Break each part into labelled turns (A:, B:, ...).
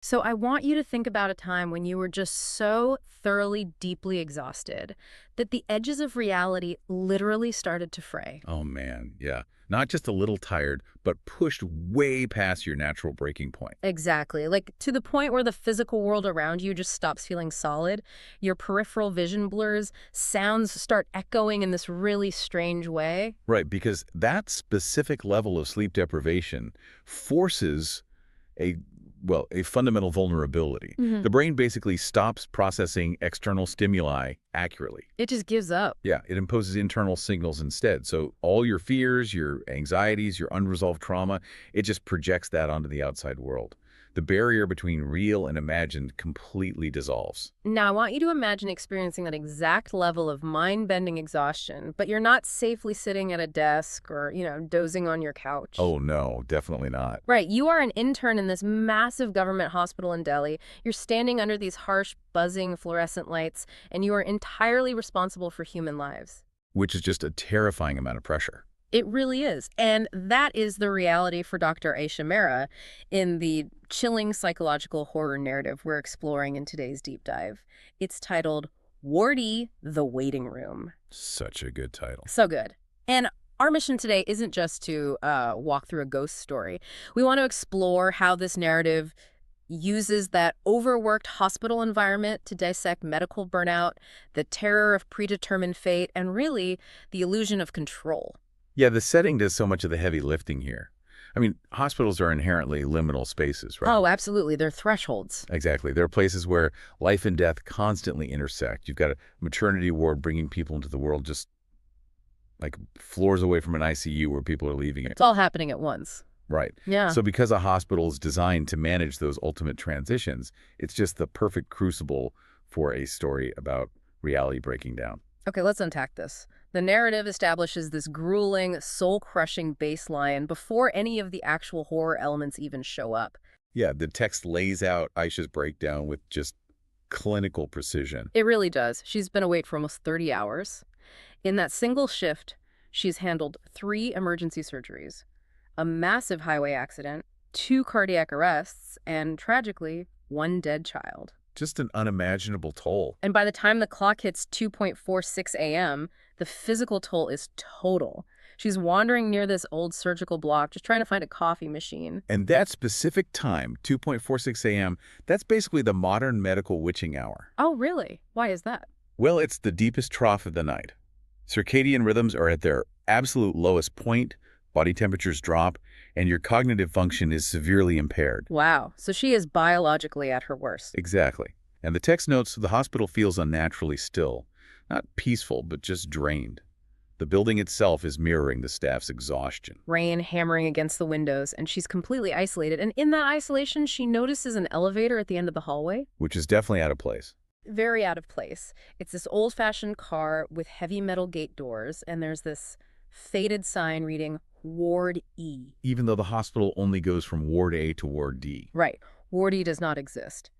A: So I want you to think about a time when you were just so thoroughly, deeply exhausted that the edges of reality literally started to fray.
B: Oh man, yeah. Not just a little tired, but pushed way past your natural breaking point.
A: Exactly. Like to the point where the physical world around you just stops feeling solid. Your peripheral vision blurs, sounds start echoing in this really strange way.
B: Right, because that specific level of sleep deprivation forces a a fundamental vulnerability.
A: Hmm.
B: The brain basically stops processing external stimuli accurately.
A: It just gives up.
B: Yeah, it imposes internal signals instead. So all your fears, your anxieties, your unresolved trauma, it just projects that onto the outside world. The barrier between real and imagined completely dissolves.
A: Now, I want you to imagine experiencing that exact level of mind-bending exhaustion, but you're not safely sitting at a desk or, dozing on your couch.
B: Oh no, definitely not.
A: Right, you are an intern in this massive government hospital in Delhi. You're standing under these harsh, buzzing fluorescent lights, and you are entirely responsible for human lives.
B: Which is just a terrifying amount of pressure.
A: It really is. And that is the reality for Dr. Aisha Mehra in the chilling psychological horror narrative we're exploring in today's deep dive. It's titled Wardy, the Waiting Room.
B: Such a good title.
A: So good. And our mission today isn't just to walk through a ghost story. We want to explore how this narrative uses that overworked hospital environment to dissect medical burnout, the terror of predetermined fate, and really the illusion of control.
B: Yeah, the setting does so much of the heavy lifting here. I mean, hospitals are inherently liminal spaces, right?
A: Oh, absolutely. They're thresholds.
B: Exactly. There are places where life and death constantly intersect. You've got a maternity ward bringing people into the world just like floors away from an ICU where people are leaving it.
A: It's all happening at once.
B: Right.
A: Yeah.
B: So because a hospital is designed to manage those ultimate transitions, it's just the perfect crucible for a story about reality breaking down.
A: Okay, let's unpack this. The narrative establishes this grueling, soul-crushing baseline before any of the actual horror elements even show up.
B: Yeah, the text lays out Aisha's breakdown with just clinical precision.
A: It really does. She's been awake for almost 30 hours. In that single shift, she's handled 3 emergency surgeries, a massive highway accident, 2 cardiac arrests, and tragically, 1 dead child.
B: Just an unimaginable toll.
A: And by the time the clock hits 2:46 a.m., the physical toll is total. She's wandering near this old surgical block, just trying to find a coffee machine.
B: And that specific time, 2:46 a.m., that's basically the modern medical witching hour.
A: Oh, really? Why is that?
B: Well, it's the deepest trough of the night. Circadian rhythms are at their absolute lowest point, body temperatures drop, and your cognitive function is severely impaired.
A: Wow. So she is biologically at her worst.
B: Exactly. And the text notes the hospital feels unnaturally still. Not peaceful, but just drained. The building itself is mirroring the staff's exhaustion.
A: Rain hammering against the windows, and she's completely isolated. And in that isolation, she notices an elevator at the end of the hallway.
B: Which is definitely out of place.
A: Very out of place. It's this old-fashioned car with heavy metal gate doors, and there's this faded sign reading Ward E.
B: Even though the hospital only goes from Ward A to Ward D.
A: Right. Ward E does not exist.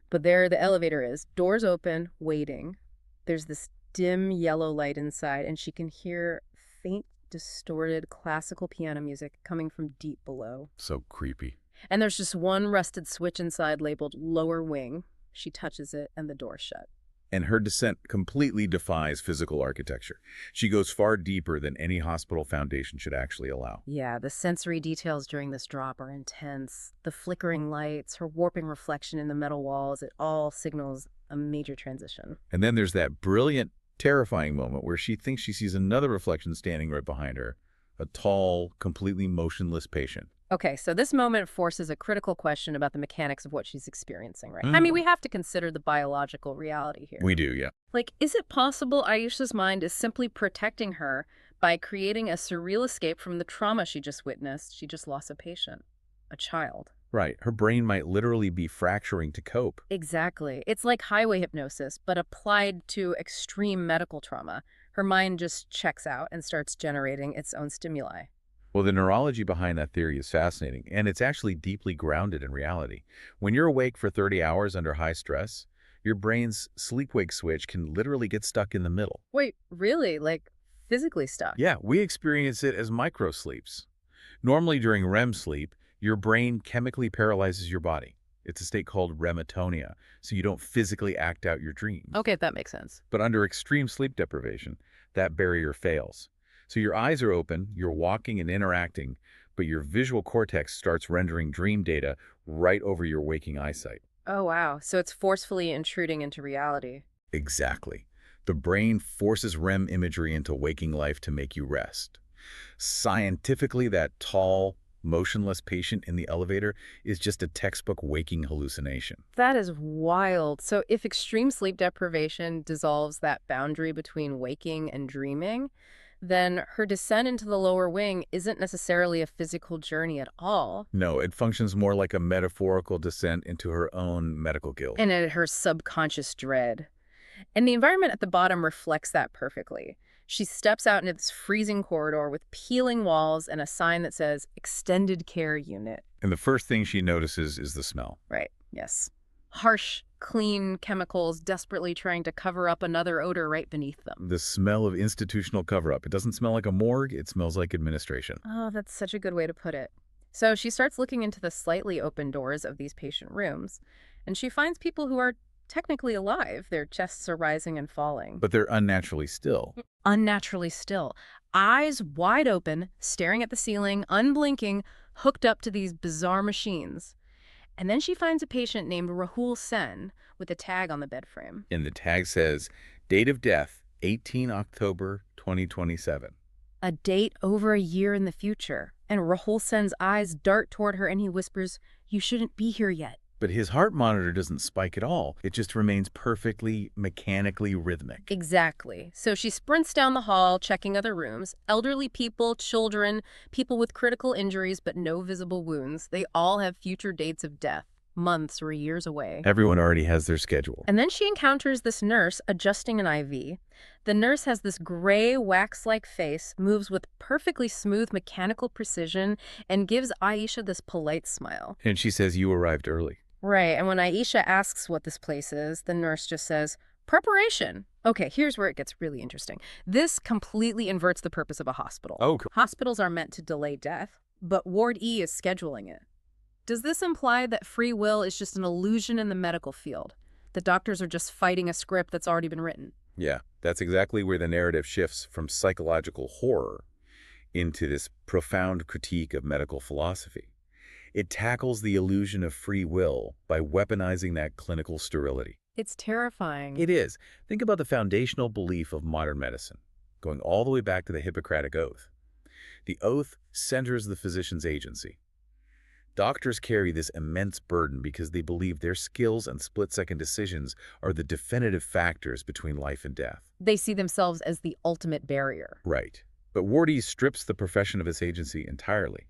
A: But there the elevator is, doors open, waiting. There's this dim yellow light inside, and she can hear faint, distorted classical piano music coming from deep below.
B: So creepy.
A: And there's just one rusted switch inside labeled lower wing. She touches it, and the door's shut.
B: And her descent completely defies physical architecture. She goes far deeper than any hospital foundation should actually allow.
A: Yeah, the sensory details during this drop are intense. The flickering lights, her warping reflection in the metal walls, it all signals a major transition.
B: And then there's that brilliant, terrifying moment where she thinks she sees another reflection standing right behind her, a tall, completely motionless patient.
A: Okay, so this moment forces a critical question about the mechanics of what she's experiencing, right? I mean, we have to consider the biological reality here.
B: We do, yeah.
A: Like, is it possible Aisha's mind is simply protecting her by creating a surreal escape from the trauma she just witnessed? She just lost a patient, a child.
B: Right. Her brain might literally be fracturing to cope.
A: Exactly. It's like highway hypnosis, but applied to extreme medical trauma. Her mind just checks out and starts generating its own stimuli.
B: Well, the neurology behind that theory is fascinating, and it's actually deeply grounded in reality. When you're awake for 30 hours under high stress, your brain's sleep-wake switch can literally get stuck in the middle.
A: Wait, really? Like, physically stuck?
B: Yeah, we experience it as microsleeps. Normally during REM sleep, your brain chemically paralyzes your body. It's a state called rematonia, so you don't physically act out your dreams.
A: Okay, that makes sense.
B: But under extreme sleep deprivation, that barrier fails. So your eyes are open, you're walking and interacting, but your visual cortex starts rendering dream data right over your waking eyesight.
A: Oh, wow. So it's forcefully intruding into reality.
B: Exactly. The brain forces REM imagery into waking life to make you rest. Scientifically, that tall, motionless patient in the elevator is just a textbook waking hallucination.
A: That is wild. So if extreme sleep deprivation dissolves that boundary between waking and dreaming, then her descent into the lower wing isn't necessarily a physical journey at all.
B: No, it functions more like a metaphorical descent into her own medical guilt.
A: And her subconscious dread. And the environment at the bottom reflects that perfectly. She steps out into this freezing corridor with peeling walls and a sign that says Extended Care Unit.
B: And the first thing she notices is the smell.
A: Right, yes. Harsh, clean chemicals desperately trying to cover up another odor right beneath them.
B: The smell of institutional cover-up. It doesn't smell like a morgue, it smells like administration.
A: Oh, that's such a good way to put it. So she starts looking into the slightly open doors of these patient rooms, and she finds people who are technically alive. Their chests are rising and falling.
B: But they're unnaturally still.
A: Unnaturally still. Eyes wide open, staring at the ceiling, unblinking, hooked up to these bizarre machines. And then she finds a patient named Rahul Sen with a tag on the bed frame.
B: And the tag says, date of death, 18 October 2027.
A: A date over a year in the future. And Rahul Sen's eyes dart toward her and he whispers, "You shouldn't be here yet."
B: But his heart monitor doesn't spike at all. It just remains perfectly, mechanically rhythmic.
A: Exactly. So she sprints down the hall, checking other rooms. Elderly people, children, people with critical injuries but no visible wounds. They all have future dates of death, months or years away.
B: Everyone already has their schedule.
A: And then she encounters this nurse adjusting an IV. The nurse has this gray, wax-like face, moves with perfectly smooth mechanical precision, and gives Aisha this polite smile.
B: And she says, you arrived early.
A: Right, and when Aisha asks what this place is, the nurse just says, preparation. Okay, here's where it gets really interesting. This completely inverts the purpose of a hospital.
B: Oh, cool.
A: Hospitals are meant to delay death, but Ward E is scheduling it. Does this imply that free will is just an illusion in the medical field? The doctors are just fighting a script that's already been written?
B: Yeah, that's exactly where the narrative shifts from psychological horror into this profound critique of medical philosophy. It tackles the illusion of free will by weaponizing that clinical sterility.
A: It's terrifying.
B: It is. Think about the foundational belief of modern medicine, going all the way back to the Hippocratic Oath. The oath centers the physician's agency. Doctors carry this immense burden because they believe their skills and split-second decisions are the definitive factors between life and death.
A: They see themselves as the ultimate barrier.
B: Right. But Wardy strips the profession of its agency entirely.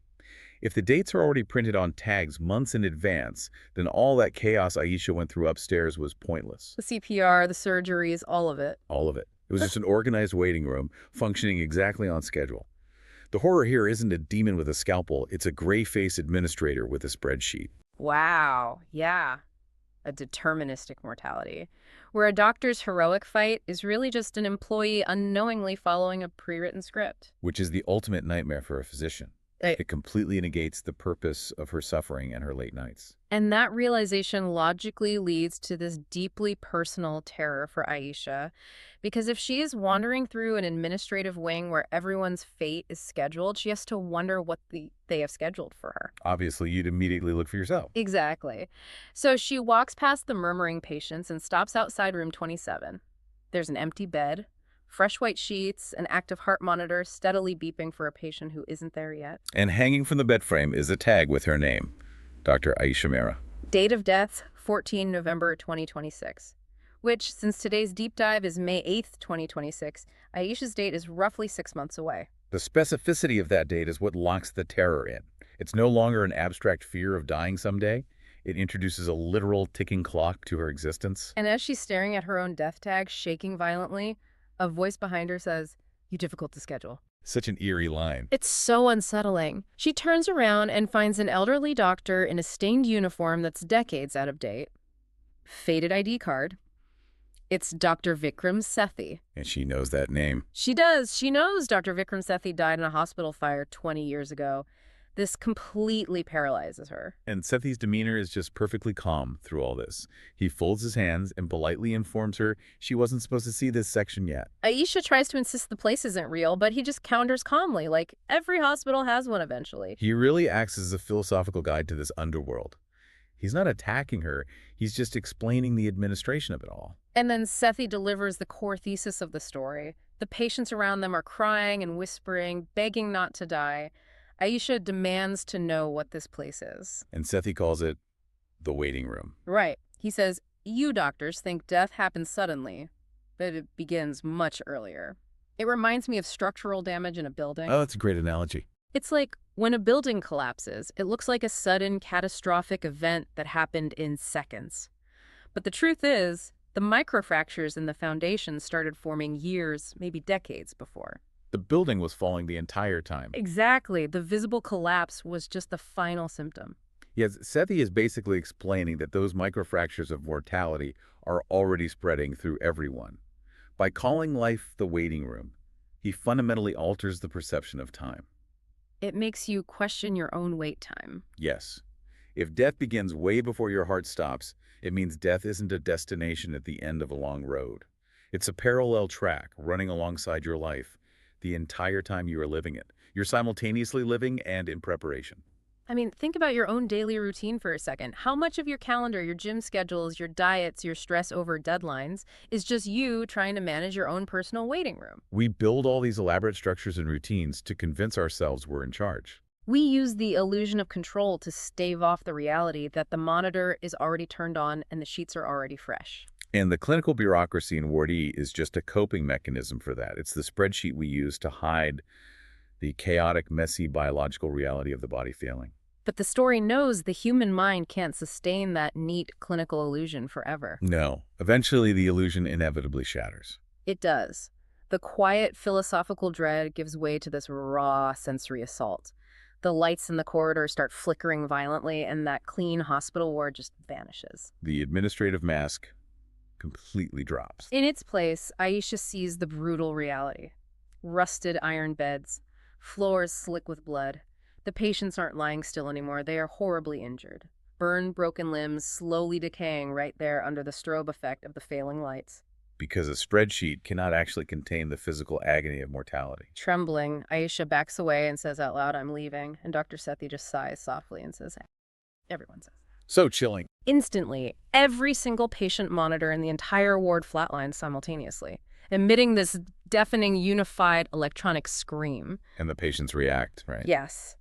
B: If the dates are already printed on tags months in advance, then all that chaos Aisha went through upstairs was pointless.
A: The CPR, the surgeries, all of it.
B: All of it. It was just an organized waiting room, functioning exactly on schedule. The horror here isn't a demon with a scalpel, it's a gray-faced administrator with a spreadsheet.
A: Wow, yeah. A deterministic mortality, where a doctor's heroic fight is really just an employee unknowingly following a pre-written script.
B: Which is the ultimate nightmare for a physician. It completely negates the purpose of her suffering and her late nights.
A: And that realization logically leads to this deeply personal terror for Aisha, because if she is wandering through an administrative wing where everyone's fate is scheduled, she has to wonder what they have scheduled for her.
B: Obviously, you'd immediately look for yourself.
A: Exactly. So she walks past the murmuring patients and stops outside room 27. There's an empty bed, fresh white sheets, an active heart monitor steadily beeping for a patient who isn't there yet.
B: And hanging from the bed frame is a tag with her name, Dr. Aisha Mehra.
A: Date of death, 14 November 2026, which, since today's deep dive is May 8th, 2026, Aisha's date is roughly 6 months away.
B: The specificity of that date is what locks the terror in. It's no longer an abstract fear of dying someday. It introduces a literal ticking clock to her existence.
A: And as she's staring at her own death tag, shaking violently, a voice behind her says, "You difficult to schedule."
B: Such an eerie line.
A: It's so unsettling. She turns around and finds an elderly doctor in a stained uniform that's decades out of date. Faded ID card. It's Dr. Vikram Sethi.
B: And she knows that name.
A: She does. She knows Dr. Vikram Sethi died in a hospital fire 20 years ago. This completely paralyzes her.
B: And Sethi's demeanor is just perfectly calm through all this. He folds his hands and politely informs her she wasn't supposed to see this section yet.
A: Aisha tries to insist the place isn't real, but he just counters calmly, like every hospital has one eventually.
B: He really acts as a philosophical guide to this underworld. He's not attacking her, he's just explaining the administration of it all.
A: And then Sethi delivers the core thesis of the story. The patients around them are crying and whispering, begging not to die. Aisha demands to know what this place is.
B: And Sethi calls it the waiting room.
A: Right. He says, you doctors think death happens suddenly, but it begins much earlier. It reminds me of structural damage in a building.
B: Oh, that's a great analogy.
A: It's like when a building collapses, it looks like a sudden catastrophic event that happened in seconds. But the truth is, the microfractures in the foundation started forming years, maybe decades before.
B: The building was falling the entire time.
A: Exactly. The visible collapse was just the final symptom.
B: Yes, Sethi is basically explaining that those microfractures of mortality are already spreading through everyone. By calling life the waiting room, he fundamentally alters the perception of time.
A: It makes you question your own wait time.
B: Yes. If death begins way before your heart stops, it means death isn't a destination at the end of a long road. It's a parallel track running alongside your life the entire time you are living it. You're simultaneously living and in preparation.
A: I mean, think about your own daily routine for a second. How much of your calendar, your gym schedules, your diets, your stress over deadlines is just you trying to manage your own personal waiting room?
B: We build all these elaborate structures and routines to convince ourselves we're in charge.
A: We use the illusion of control to stave off the reality that the monitor is already turned on and the sheets are already fresh.
B: And the clinical bureaucracy in Ward E is just a coping mechanism for that. It's the spreadsheet we use to hide the chaotic, messy biological reality of the body failing.
A: But the story knows the human mind can't sustain that neat clinical illusion forever.
B: No. Eventually, the illusion inevitably shatters.
A: It does. The quiet philosophical dread gives way to this raw sensory assault. The lights in the corridor start flickering violently, and that clean hospital ward just vanishes.
B: The administrative mask completely drops.
A: In its place, Aisha sees the brutal reality. Rusted iron beds, floors slick with blood. The patients aren't lying still anymore. They are horribly injured. Burned, broken limbs slowly decaying right there under the strobe effect of the failing lights.
B: Because a spreadsheet cannot actually contain the physical agony of mortality.
A: Trembling, Aisha backs away and says out loud, I'm leaving. And Dr. Sethi just sighs softly and says, everyone says.
B: So chilling.
A: Instantly, every single patient monitor in the entire ward flatlines simultaneously, emitting this deafening, unified electronic scream.
B: And the patients react, right?
A: Yes.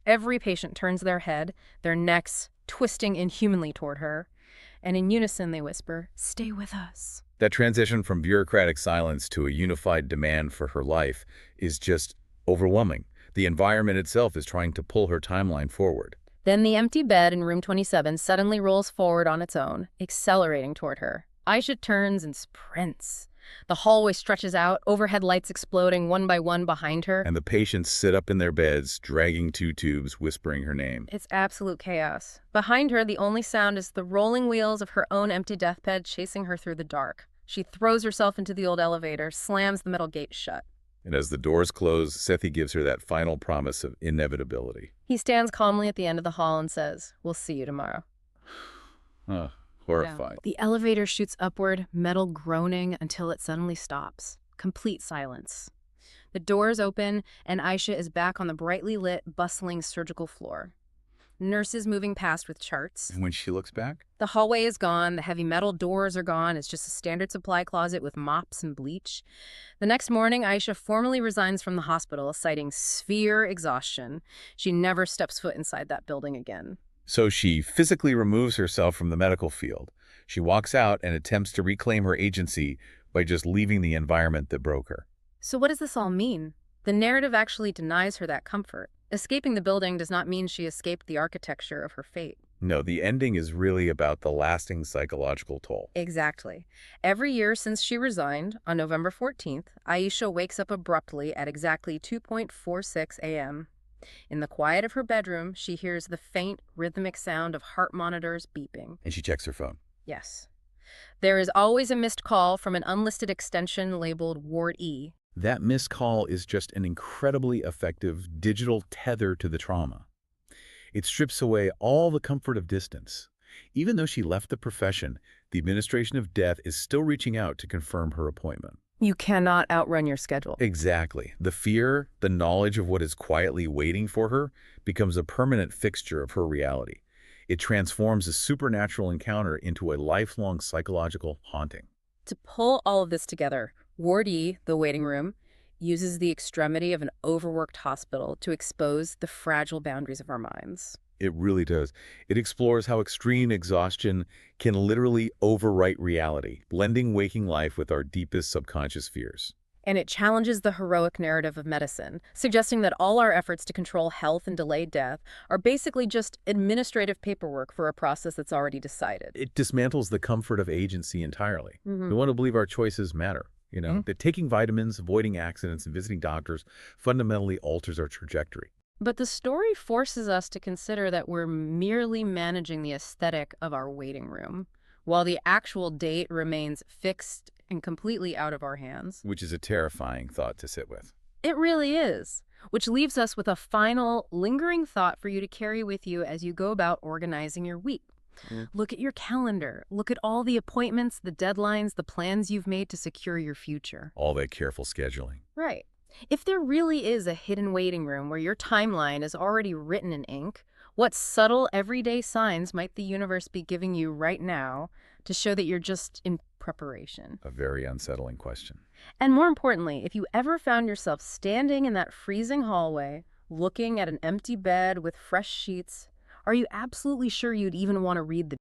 A: Every patient turns their head, their necks twisting inhumanly toward her, and in unison they whisper, stay with us.
B: That transition from bureaucratic silence to a unified demand for her life is just overwhelming. The environment itself is trying to pull her timeline forward.
A: Then the empty bed in room 27 suddenly rolls forward on its own, accelerating toward her. Aisha turns and sprints. The hallway stretches out, overhead lights exploding one by one behind her.
B: And the patients sit up in their beds, dragging two tubes, whispering her name.
A: It's absolute chaos. Behind her, the only sound is the rolling wheels of her own empty deathbed chasing her through the dark. She throws herself into the old elevator, slams the metal gate shut.
B: And as the doors close, Sethi gives her that final promise of inevitability.
A: He stands calmly at the end of the hall and says, we'll see you tomorrow.
B: Horrified.
A: The elevator shoots upward, metal groaning until it suddenly stops. Complete silence. The doors open, and Aisha is back on the brightly lit, bustling surgical floor. Nurses moving past with charts.
B: And when she looks back?
A: The hallway is gone, the heavy metal doors are gone, it's just a standard supply closet with mops and bleach. The next morning, Aisha formally resigns from the hospital, citing severe exhaustion. She never steps foot inside that building again.
B: So she physically removes herself from the medical field. She walks out and attempts to reclaim her agency by just leaving the environment that broke her.
A: So what does this all mean? The narrative actually denies her that comfort. Escaping the building does not mean she escaped the architecture of her fate.
B: No, the ending is really about the lasting psychological toll.
A: Exactly. Every year since she resigned, on November 14th, Aisha wakes up abruptly at exactly 2:46 a.m. In the quiet of her bedroom, she hears the faint, rhythmic sound of heart monitors beeping.
B: And she checks her phone.
A: Yes. There is always a missed call from an unlisted extension labeled Ward E.
B: That missed call is just an incredibly effective digital tether to the trauma. It strips away all the comfort of distance. Even though she left the profession, the administration of death is still reaching out to confirm her appointment.
A: You cannot outrun your schedule.
B: Exactly. The fear, the knowledge of what is quietly waiting for her, becomes a permanent fixture of her reality. It transforms a supernatural encounter into a lifelong psychological haunting.
A: To pull all of this together, Ward E, the waiting room, uses the extremity of an overworked hospital to expose the fragile boundaries of our minds.
B: It really does. It explores how extreme exhaustion can literally overwrite reality, blending waking life with our deepest subconscious fears.
A: And it challenges the heroic narrative of medicine, suggesting that all our efforts to control health and delay death are basically just administrative paperwork for a process that's already decided.
B: It dismantles the comfort of agency entirely.
A: Hmm.
B: We want to believe our choices matter. That taking vitamins, avoiding accidents, and visiting doctors fundamentally alters our trajectory.
A: But the story forces us to consider that we're merely managing the aesthetic of our waiting room, while the actual date remains fixed and completely out of our hands.
B: Which is a terrifying thought to sit with.
A: It really is. Which leaves us with a final, lingering thought for you to carry with you as you go about organizing your week. Look at your calendar. Look at all the appointments, the deadlines, the plans you've made to secure your future.
B: All that careful scheduling.
A: Right. If there really is a hidden waiting room where your timeline is already written in ink, what subtle everyday signs might the universe be giving you right now to show that you're just in preparation?
B: A very unsettling question.
A: And more importantly, if you ever found yourself standing in that freezing hallway, looking at an empty bed with fresh sheets, are you absolutely sure you'd even want to read the